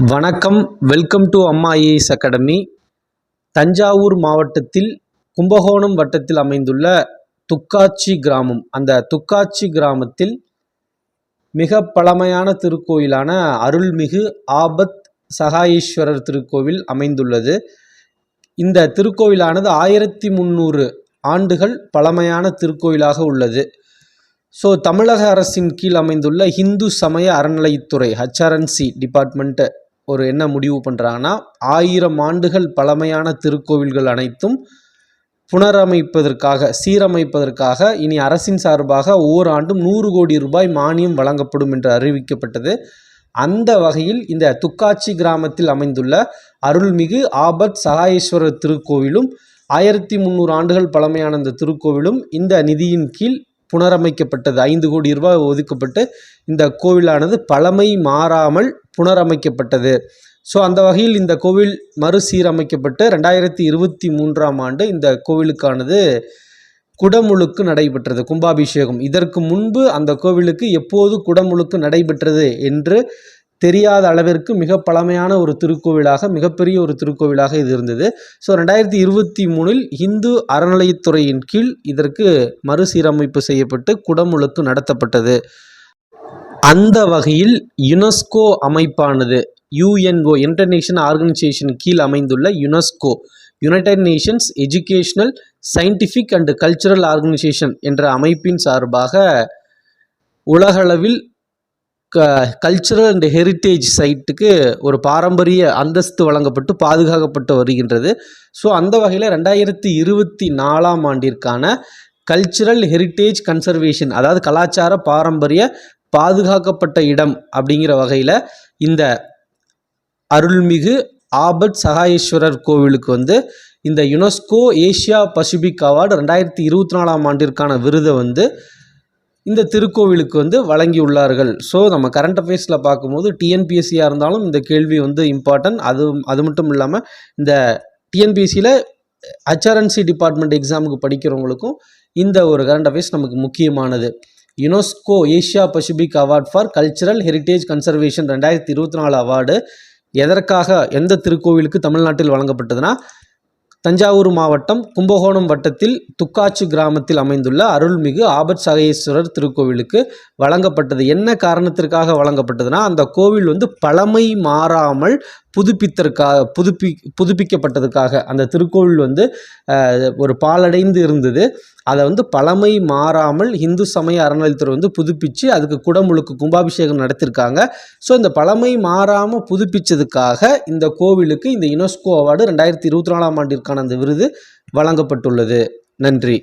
வணக்கம். Welcome to அம்மா IAS academy. Thanjavur மாவட்டத்தில் கும்பகோணம் வட்டத்தில் அமைந்துள்ள துக்காட்சி கிராமம். அந்த துக்காட்சி கிராமத்தில் மிக பழமையான திருக்கோயிலான அருள்மிகு ஆபத் சகாயேஸ்வரர் திருக்கோவில் அமைந்துள்ளது. இந்த திருக்கோவிலானது 1300 ஆண்டுகள் பழமையான திருக்கோயிலாக உள்ளது. தமிழக அரசின் கீழ் அமைந்துள்ள இந்து சமய அறநிலையத்துறை HRNC டிபார்ட்மெண்ட் என்ன முடிவு பண்ணுறாங்கன்னா, 1000 ஆண்டுகள் பழமையான திருக்கோவில்கள் அனைத்தும் புனரமைப்பதற்காக சீரமைப்பதற்காக இனி அரசின் சார்பாக ஒவ்வொரு ஆண்டும் 100 கோடி ரூபாய் மானியம் வழங்கப்படும் என்று அறிவிக்கப்பட்டது. அந்த வகையில் இந்த துக்காட்சி கிராமத்தில் அமைந்துள்ள அருள்மிகு ஆபத் சகாயேஸ்வரர் திருக்கோவிலும் 1300 ஆண்டுகள் பழமையான இந்த திருக்கோவிலும் இந்த நிதியின் கீழ் புனரமைக்கப்பட்டது. 5 கோடி ரூபாய் ஒதுக்கப்பட்டு இந்த கோவிலானது பழமை மாறாமல் புனரமைக்கப்பட்டது. அந்த வகையில் இந்த கோவில் மறுசீரமைக்கப்பட்டு 2023ஆம் ஆண்டு இந்த கோவிலுக்கானது குடமுழுக்கு நடைபெற்றது, கும்பாபிஷேகம். இதற்கு முன்பு அந்த கோவிலுக்கு எப்போது குடமுழுக்கு நடைபெற்றது என்று தெரியாத அளவிற்கு மிக பழமையான ஒரு திருக்கோவிலாக, மிகப்பெரிய ஒரு திருக்கோவிலாக இது இருந்தது. 2023இல் இந்து அறநிலையத்துறையின் கீழ் இதற்கு மறுசீரமைப்பு செய்யப்பட்டு குடமுழுக்கு நடத்தப்பட்டது. அந்த வகையில் யுனெஸ்கோ அமைப்பானது UNO இன்டர்நேஷனல் ஆர்கனைசேஷன் கீழ் அமைந்துள்ள UNESCO, United Nations educational scientific and cultural organisation என்ற அமைப்பின் சார்பாக உலகளவில் கல்ச்சுரல் அண்ட் ஹெரிட்டேஜ் சைட்டுக்கு ஒரு பாரம்பரிய அந்தஸ்து வழங்கப்பட்டு பாதுகாக்கப்பட்டு வருகின்றது. அந்த வகையில் 2024ஆம் ஆண்டிற்கான கல்ச்சுரல் ஹெரிட்டேஜ் கன்சர்வேஷன், அதாவது கலாச்சார பாரம்பரிய பாதுகாக்கப்பட்ட இடம் அப்படிங்கிற வகையில் இந்த அருள்மிகு ஆபத் சகாயேஸ்வரர் கோவிலுக்கு இந்த யுனெஸ்கோ ஏசியா பசிபிக் அவார்டு 2024ஆம் ஆண்டிற்கான விருதை இந்த திருக்கோவிலுக்கு வழங்கியுள்ளார்கள். நம்ம கரண்ட் அஃபேர்ஸில் பார்க்கும்போது டிஎன்பிஎஸ்சியாக இருந்தாலும் இந்த கேள்வி இம்பார்ட்டன்ட். அது மட்டும் இல்லாமல் இந்த டிஎன்பிஎஸ்சியில் HRNC டிபார்ட்மெண்ட் எக்ஸாமுக்கு படிக்கிறவங்களுக்கும் இந்த ஒரு கரண்ட் அஃபேர்ஸ் நமக்கு முக்கியமானது. UNESCO Asia Pacific award for cultural heritage conservation 2024 award எதற்காக, எந்த திருக்கோவிலுக்கு தமிழ்நாட்டில் வழங்கப்பட்டதுன்னா, தஞ்சாவூர் மாவட்டம் கும்பகோணம் வட்டத்தில் துக்காட்சி கிராமத்தில் அமைந்துள்ள அருள்மிகு ஆபத் சகாயேஸ்வரர் திருக்கோவிலுக்கு வழங்கப்பட்டது. என்ன காரணத்திற்காக வழங்கப்பட்டதுன்னா, அந்த கோவில் பழமை மாறாமல் புதுப்பிக்கப்பட்டதுக்காக. அந்த திருக்கோவில் ஒரு பாழடைந்து இருந்தது. அதை பழமை மாறாமல் இந்து சமய அறநிலையத்துறை புதுப்பிச்சு அதுக்கு குடமுழுக்கு கும்பாபிஷேகம் நடத்திருக்காங்க. இந்த பழமை மாறாமல் புதுப்பிச்சதுக்காக இந்த கோவிலுக்கு இந்த யுனெஸ்கோ அவார்டு 2024ஆம் ஆண்டிற்கான அந்த விருது வழங்கப்பட்டுள்ளது. நன்றி.